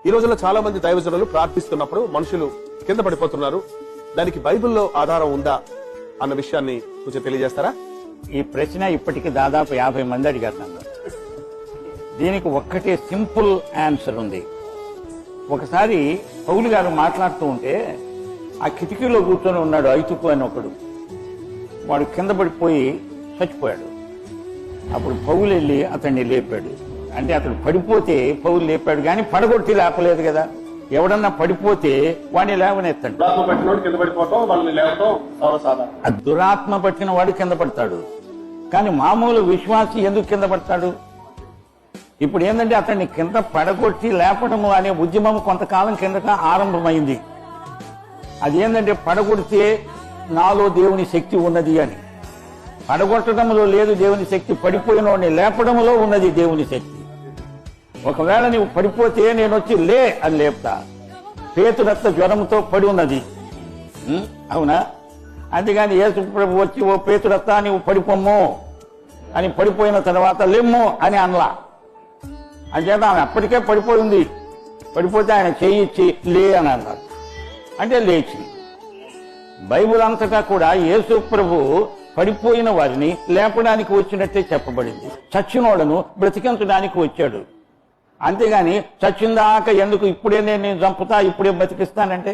ఈ రోజుల్లో చాలా మంది దైవజనులు ప్రార్థిస్తున్నప్పుడు మనుషులు కింద పడిపోతున్నారు. దానికి బైబిల్లో ఆధారం ఉందా అన్న విషయాన్ని కొంచెం తెలియజేస్తారా? ఈ ప్రశ్న ఇప్పటికి దాదాపు 50 మంది అడిగారు నన్ను. దీనికి ఒక్కటే సింపుల్ ఆన్సర్ ఉంది. ఒకసారి పౌలు గారు మాట్లాడుతూ ఉంటే ఆ కిటికీలో కూర్చొని ఉన్నాడు ఐతుకు అని ఒకడు. వాడు కింద పడిపోయి చచ్చిపోయాడు. అప్పుడు పౌలు వెళ్ళి అతన్ని లేపాడు. అంటే అతడు పడిపోతే పౌలు లేపాడు, కానీ పడగొట్టి లేపలేదు కదా. ఎవడన్నా పడిపోతే వాడిని లేవనెత్తాడు. దురాత్మ పట్టిన వాడు కింద పడతాడు, కానీ మామూలు విశ్వాసి ఎందుకు కింద పడతాడు? ఇప్పుడు ఏంటంటే అతన్ని కింద పడగొట్టి లేపడము అనే ఉద్యమం కొంతకాలం కిందట ఆరంభమైంది. అది ఏంటంటే పడగొడితే నాలో దేవుని శక్తి ఉన్నది అని. పడగొట్టడంలో లేదు దేవుని శక్తి, పడిపోయిన వాడిని లేపడంలో ఉన్నది దేవుని శక్తి. ఒకవేళ నీవు పడిపోతే నేను వచ్చి లే అని లేపుతా. పేతురత్త జ్వరంతో పడి ఉన్నది, అవునా? అంతేగాని యేసు ప్రభు వచ్చి ఓ పేతురత్త నీవు పడిపోమ్ము అని పడిపోయిన తర్వాత లెమ్ము అని అనలా. అంచేత ఆమె అప్పటికే పడిపోయింది. పడిపోతే ఆయన చేయిచ్చి లే అని అన్నారు, అంటే లేచి. బైబిల్ అంతటా కూడా యేసు ప్రభు పడిపోయిన వారిని లేపడానికి వచ్చినట్టే చెప్పబడింది. చచ్చినోడను బ్రతికించడానికి వచ్చాడు. అంతేగాని చచ్చిందాక ఎందుకు ఇప్పుడే నేను చంపుతా ఇప్పుడే బతికిస్తానంటే